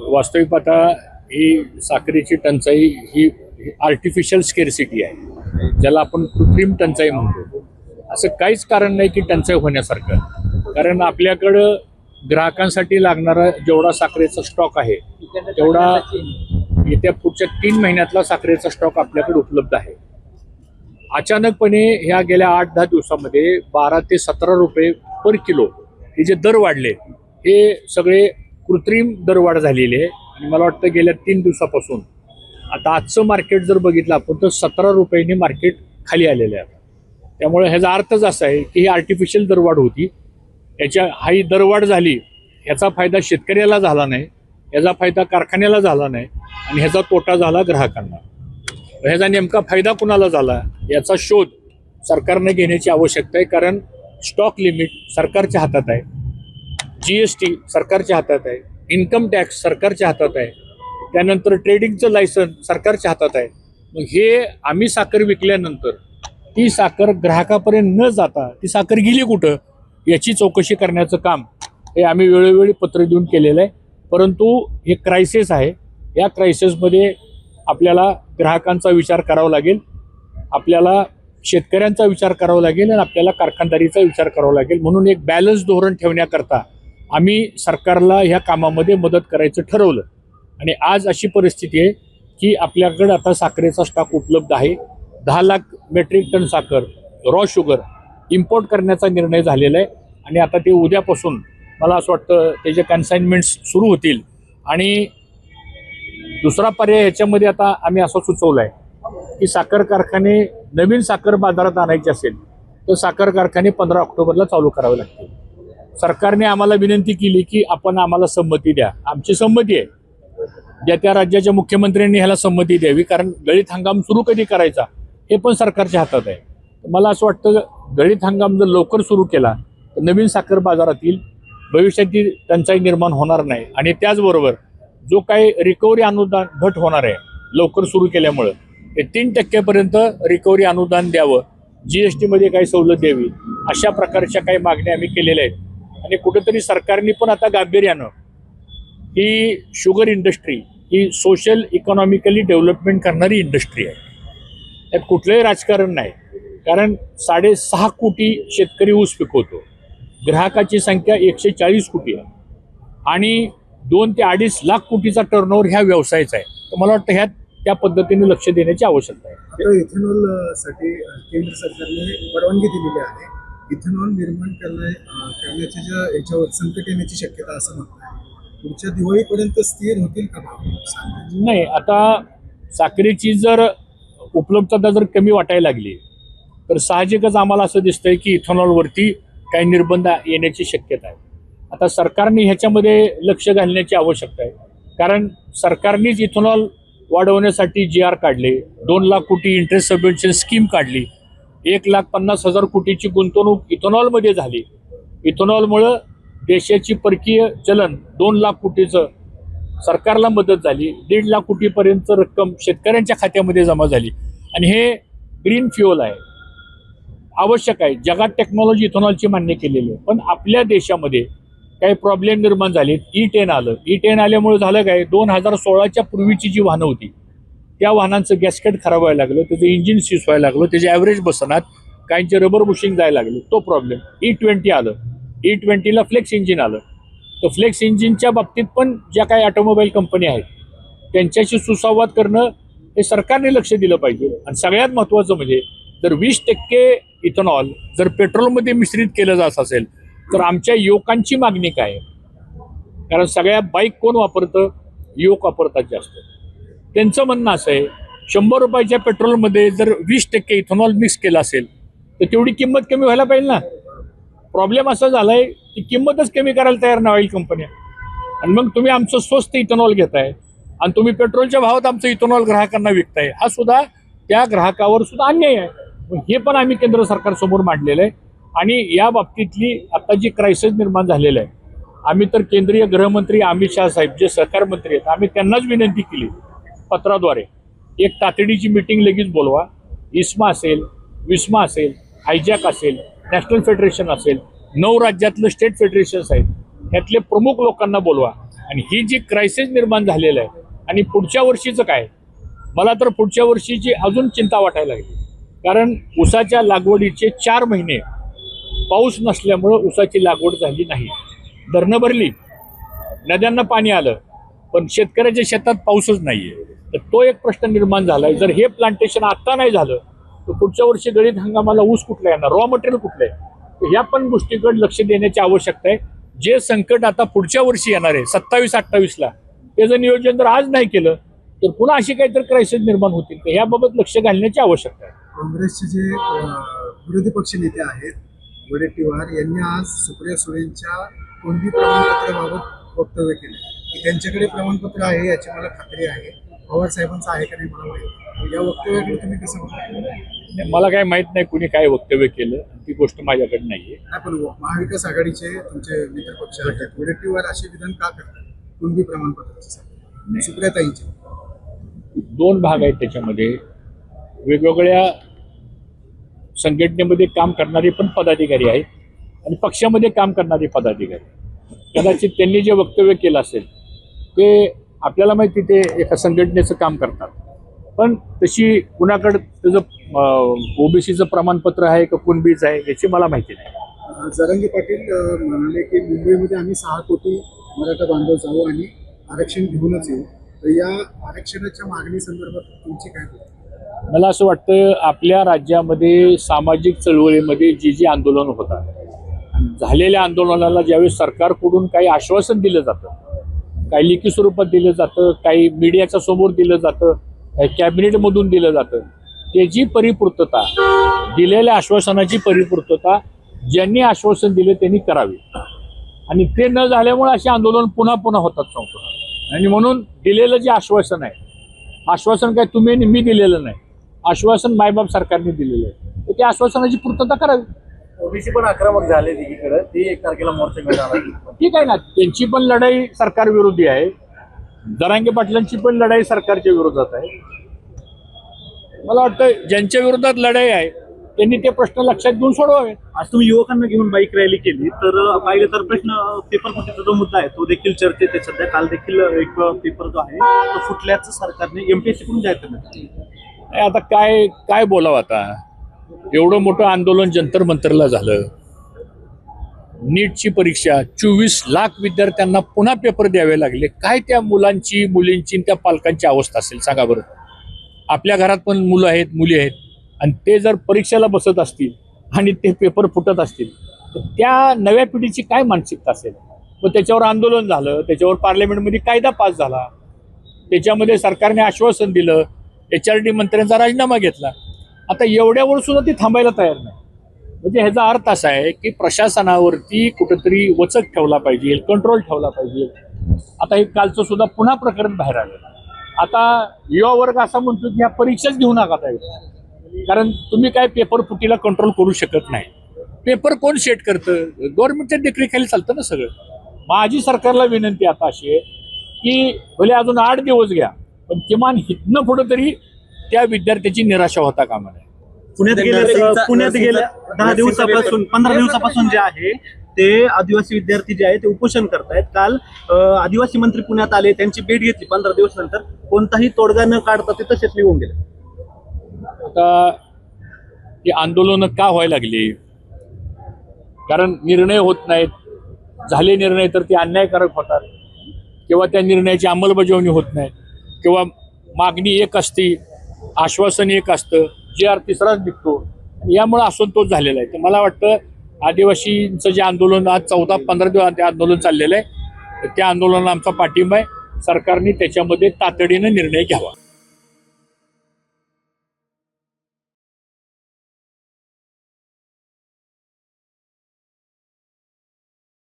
वास्तविक आता ही साखरेची टंचाई ही आर्टिफिशियल स्केरसिटी आहे, ज्याला आपण कृत्रिम टंचाई म्हणतो. असं काहीच कारण नाही की टंचाई होण्यासारखं, कारण आपल्याकडं ग्राहकांसाठी लागणारा जेवढा साखरेचा स्टॉक आहे तेवढा येत्या पुढच्या 3 महिन्यातला साखरेचा स्टॉक आपल्याकडे उपलब्ध आहे. अचानकपणे ह्या गेल्या 8-10 दिवसामध्ये 12 ते 17 रुपये पर किलो हे जे दर वाढले, हे सगळे कृत्रिम दरवाढ झालेली आहे. आणि मला वाटतं गेल्या 3 दिवसापासून आता आजचं मार्केट जर बघितलं आपण तर 17 रुपयांनी मार्केट खाली आलेलं आहे. त्यामुळे ह्याचा अर्थच असा आहे की ही आर्टिफिशियल दरवाढ होती, ही दरवाढ झाली, ह्याचा फायदा शेतकऱ्याला झाला नाही, ह्याचा फायदा कारखान्याला झाला नाही आणि ह्याचा तोटा झाला ग्राहकांना. ह्याचा नेमका फायदा कुणाला झाला याचा शोध सरकारने घेण्याची आवश्यकता आहे, कारण स्टॉक लिमिट सरकारच्या हातात आहे, GST सरकारच्या हातात आहे, इन्कम टॅक्स सरकारच्या हातात आहे, त्यानंतर ट्रेडिंगचं लायसन्स सरकारच्या हातात आहे. मग हे आम्ही साखर विकल्यानंतर ती साखर ग्राहकापर्यंत न जाता ती साखर गेली कुठं याची चौकशी करण्याचं काम हे आम्ही वेळोवेळी पत्र देऊन केलेलं आहे. परंतु हे क्रायसिस आहे, या क्रायसिसमध्ये आपल्याला ग्राहकांचा विचार करावा लागेल, आपल्याला शेतकऱ्यांचा विचार करावा लागेल आणि आपल्याला कारखानदारीचा विचार करावा लागेल. म्हणून एक बॅलन्स धोरण ठेवण्याकरता आम्ही सरकारला ह्या कामामध्ये मदत करायचं ठरवलं. आणि आज अशी परिस्थिती आहे की आपल्याकडे आता साखरेचा स्टॉक उपलब्ध आहे. 10 लाख मेट्रिक टन साखर रॉ शुगर इम्पोर्ट करण्याचा निर्णय झालेला आहे. आणि आता ते उद्यापासून मला असं वाटतं त्याचे कन्साइनमेंट्स सुरू होतील. आणि दुसरा पर्याय ह्याच्यामध्ये आता आम्ही असं सुचवलं आहे की साखर कारखाने नवीन साखर बाजारात आणायची असेल तर साखर कारखाने 15 ऑक्टोबरला चालू करावे लागतील. सरकारने आम्हाला विनंती केली की आपण आम्हाला संमती द्या. आमची संमती आहे, ज्या त्या राज्याच्या मुख्यमंत्र्यांनी ह्याला संमती द्यावी, कारण गळीत हंगाम सुरू कधी करायचा हे पण सरकारच्या हातात आहे. मला असं वाटतं गळीत हंगाम जर लवकर सुरू केला तर नवीन साखर बाजारात येईल, भविष्यातील टंचाई निर्माण होणार नाही. आणि त्याचबरोबर जो काही रिकव्हरी अनुदान घट होणार आहे लवकर सुरू केल्यामुळं ते 3% रिकव्हरी अनुदान द्यावं, GST मध्ये काही सवलत द्यावी, अशा प्रकारच्या काही मागण्या आम्ही केलेल्या आहेत. आणि कुठेतरी सरकारने पण आता गांभीर्यानं ही शुगर इंडस्ट्री ही सोशल इकॉनॉमिकली डेव्हलपमेंट करणारी इंडस्ट्री आहे, त्यात कुठलंही राजकारण नाही. कारण 6.5 कोटी शेतकरी ऊस पिकवतो, ग्राहकाची संख्या 140 कोटी आहे आणि 2 ते 2.5 लाख कोटीचा टर्नओव्हर ह्या व्यवसायाचा आहे. तर मला वाटतं ह्यात त्या पद्धतीने लक्ष देण्याची आवश्यकता आहे. आता इथेनॉल साठी केंद्र सरकारने परवानगी दिलेली आहे. इथेनॉल निर्माण करण्याच्या ज्या याच्यावर संकट येण्याची शक्यता असं म्हणतात, पुढच्या दिवाळीपर्यंत स्थिर होतील का भाव? नाही, आता साखरेची जर उपलब्धता जर कमी वाटायला लागली तर साहजिकच आम्हाला असं दिसतंय की इथेनॉलवरती काही निर्बंध येण्याची शक्यता आहे. आता सरकारने ह्याच्यामध्ये लक्ष घालण्याची आवश्यकता आहे, कारण सरकारनेच इथेनॉल वाढवण्यासाठी GR काढले, 2 लाख कोटी इंटरेस्ट सबवेन्शन स्कीम काढली, 1,50,000 कोटीची गुंतवणूक इथेनॉलमध्ये झाली. इथेनॉलमुळं देशाची परकीय चलन 2 लाख कोटीचं सरकारला मदत झाली, 1.5 लाख कोटीपर्यंत रक्कम शेतकऱ्यांच्या खात्यामध्ये जमा झाली. आणि हे ग्रीन फ्युअल आहे, आवश्यक आहे. जगात टेक्नॉलॉजी इथेनॉलची मान्य केलेली आहे, पण आपल्या देशामध्ये काही प्रॉब्लेम निर्माण झाले. E10 आलं. E10 आल्यामुळे झालं काय, 2016च्या पूर्वीची जी वाहनं होती त्या वाहनांचं गॅस्केट खराब व्हायला लागलं, त्याचं इंजिन सीज व्हायला लागलं, त्याचे ॲव्हरेज बसनात, काहींचे रबर बुशिंग जायला लागले, तो प्रॉब्लेम. E20 आलं. E20ला फ्लेक्स इंजिन आलं. तर फ्लेक्स इंजिनच्या बाबतीत पण ज्या काही ऑटोमोबाईल कंपनी आहेत त्यांच्याशी सुसंवाद करणं हे सरकारने लक्ष दिलं पाहिजे. आणि सगळ्यात महत्त्वाचं म्हणजे जर 20% इथेनॉल जर पेट्रोलमध्ये मिश्रित केलं जात असेल तर आमच्या युवकांची मागणी काय आहे? कारण सगळ्या बाईक कोण वापरतं? युवक वापरतात जास्त. त्यांचं म्हणणं असं आहे 100 रुपयाच्या पेट्रोलमध्ये जर 20% इथेनॉल मिक्स केलं असेल तर तेवढी किंमत कमी व्हायला पाहिजे ना. प्रॉब्लेम असा झाला आहे की किंमतच कमी करायला तयार नाही ऑइल कंपन्या. आणि मग तुम्ही आमचं स्वस्त इथेनॉल घेताय आणि तुम्ही पेट्रोलच्या भावात आमचं इथेनॉल ग्राहकांना विकताय, हा सुद्धा त्या ग्राहकावर सुद्धा अन्याय आहे. हे पण आम्ही केंद्र सरकारसमोर मांडलेलं आहे. आणि या बाबतीतली आता जी क्रायसिस निर्माण झालेलं आहे, आम्ही तर केंद्रीय गृहमंत्री अमित शाह साहेब जे सहकार मंत्री आहेत, आम्ही त्यांनाच विनंती केली पत्राद्वारे, एक तातडीची मीटिंग लगेच बोलवा. ISMA असेल, विस्मा असेल, हायजॅक असेल, नॅशनल फेडरेशन असेल, 9 राज्यातलं स्टेट फेडरेशन्स आहेत, ह्यातले प्रमुख लोकांना बोलवा आणि ही जी क्रायसिस निर्माण झालेलं आहे आणि पुढच्या वर्षीचं काय, मला तर पुढच्या वर्षीची अजून चिंता वाटायला लागली. कारण ऊसाच्या लागवडीचे 4 महिने पाऊस नसल्यामुळं ऊसाची लागवड झाली नाही. धरणं भरली, नद्यांना पाणी आलं, पण शेतकऱ्याच्या शेतात पाऊसच नाहीये. तर तो एक प्रश्न निर्माण झालाय. जर हे प्लांटेशन आता नाही झालं तर पुढच्या वर्षी गळीत हंगामाला ऊस कुठला येणार, रॉ मटेरियल कुठलं आहे, तर ह्या पण गोष्टीकडे लक्ष देण्याची आवश्यकता आहे. जे संकट आता पुढच्या वर्षी येणार आहे 27-28ला, त्याचं नियोजन जर आज नाही केलं तर पुन्हा अशी काहीतरी क्रायसिस निर्माण होतील. तर याबाबत लक्ष घालण्याची आवश्यकता आहे. काँग्रेसचे जे विरोधी पक्षनेते आहेत वडेट्टीवार यांनी आज सुप्रिया सुळेंच्या कोणती प्रमाणपत्राबाबत वक्तव्य केले की त्यांच्याकडे प्रमाणपत्र आहे याची मला खात्री आहे, पवार साहेबांचं आहे का नाही मला माहिती. या वक्तव्याकडे तुम्ही कसं बघता? मला काय माहित नाही कुणी काय वक्तव्य केलं, ती गोष्ट माझ्याकडे नाहीये. नाही, पण महाविकास आघाडीचे तुमचे मित्रपक्ष आहेत वडेट्टीवार असे विधान का करतात कुणबी प्रमाणपत्राचे सुप्रियाताईंचे? 2 भाग आहेत त्याच्यामध्ये. वेगवेगळ्या संघटनेमध्ये काम करणारे पण पदाधिकारी आहेत आणि पक्षामध्ये काम करणारे पदाधिकारी. कदाचित त्यांनी जे वक्तव्य केलं असेल ते आपल्याला माहिती, ते एका संघटनेचं काम करतात, पण तशी कुणाकडं त्याचं ओबीसीचं प्रमाणपत्र आहे का कुणबीचं आहे याची मला माहिती नाही. जरांगे पाटील म्हणाले की मुंबईमध्ये आम्ही 6 कोटी मराठा बांधव जाऊ आणि आरक्षण घेऊनच येऊ. तर या आरक्षणाच्या मागणी संदर्भात तुमची काय होती? मला असं वाटतं आपल्या राज्यामध्ये सामाजिक चळवळीमध्ये जी आंदोलन होतात, झालेल्या आंदोलनाला ज्यावेळेस सरकारकडून काही आश्वासन दिलं जातं, काही लेखी स्वरूपात दिलं जातं, काही मीडियाच्या समोर दिलं जातं, काही कॅबिनेटमधून दिलं जातं, त्याची परिपूर्तता, दिलेल्या आश्वासनाची परिपूर्तता ज्यांनी आश्वासन दिले त्यांनी करावी. आणि ते न झाल्यामुळे असे आंदोलन पुन्हा पुन्हा होतात संपूर्ण. आणि म्हणून दिलेलं जे आश्वासन आहे, आश्वासन काय तुम्ही आणि मी दिलेलं नाही, आश्वासन मायबाप सरकारने दिलेलं आहे, तर त्या आश्वासनाची पूर्तता करावी. ओबीसी पण आक्रमक झाले एकीकडे, ते 1 तारखेला मोर्चा मिळणार. ठीक आहे ना, त्यांची पण लढाई सरकार विरोधी आहे, जरांगे पाटलांची पण लढाई सरकारच्या विरोधात आहे. मला वाटतं ज्यांच्या विरोधात लढाई आहे त्यांनी ते प्रश्न लक्षात घेऊन सोडवावे. आज तुम्ही युवकांना घेऊन बाईक रॅली केली, तर पाहिलं तर प्रश्न पेपर फुटीचा जो मुद्दा आहे तो देखील चर्चेत आहे सध्या. काल देखील एक पेपर जो आहे तो फुटल्याचं सरकारने MPSC कडून जाहीर करण्यात आलं. आता काय काय बोलावं आता. एवढं मोठं आंदोलन जंतर मंतरला झालं, नीटची परीक्षा 24 लाख विद्यार्थ्यांना पुन्हा पेपर द्यावे लागले. काय त्या मुलांची, मुलींची, त्या पालकांची अवस्था असेल सांगा बरं. आपल्या घरात पण मुलं आहेत, मुली आहेत, आणि ते जर परीक्षेला बसत असतील आणि ते पेपर फुटत असतील तर त्या नव्या पिढीची काय मानसिकता असेल. मग त्याच्यावर आंदोलन झालं, त्याच्यावर पार्लमेंटमध्ये कायदा पास झाला, त्याच्यामध्ये सरकारने आश्वासन दिलं, HRD मंत्र्यांचा राजीनामा घेतला. आता एवढ्यावर सुद्धा ती थांबायला तयार नाही. म्हणजे ह्याचा अर्थ असा आहे की प्रशासनावरती कुठंतरी वचक ठेवला पाहिजे, कंट्रोल ठेवला पाहिजे. आता हे कालचं सुद्धा पुन्हा प्रकरण बाहेर आलं. आता युवा वर्ग असा म्हणतो की ह्या परीक्षाच घेऊ नका ताई, कारण तुम्ही काय पेपर फुटीला कंट्रोल करू शकत नाही. पेपर कोण सेट करतं? गव्हर्नमेंटच्या देखरेखीखाली चालतं ना सगळं. माझी सरकारला विनंती आता अशी आहे की भले अजून 8 दिवस घ्या, पण किमान हितनं पुढं तरी त्या विद्यार्थ्याची निराशा होता कामा नये. पुण्यात गेल्या 10 दिवसापासून 15 दिवसापासून जे आहे ते आदिवासी विद्यार्थी जे आहे ते उपोषण करतायत. काल आदिवासी मंत्री पुण्यात आले, त्यांची भेट घेतली. 15 दिवस नंतर कोणताही तोडगा न काढता ते तसेच निघून गेले. आता ही आंदोलनं का व्हायला लागली? कारण निर्णय होत नाहीत. झाले निर्णय तर ते अन्यायकारक होतात, किंवा त्या निर्णयाची अंमलबजावणी होत नाही, किंवा मागणी एक असते, आश्वासन एक असतं, GR तिसराच निघतो. यामुळे असंतोष झालेला आहे. तर मला वाटतं आदिवासींचं जे आंदोलन आज 14-15 दिवस ते आंदोलन चाललेलं आहे, त्या आंदोलनाला आमचा पाठिंबा आहे. सरकारने त्याच्यामध्ये तातडीनं निर्णय घ्यावा.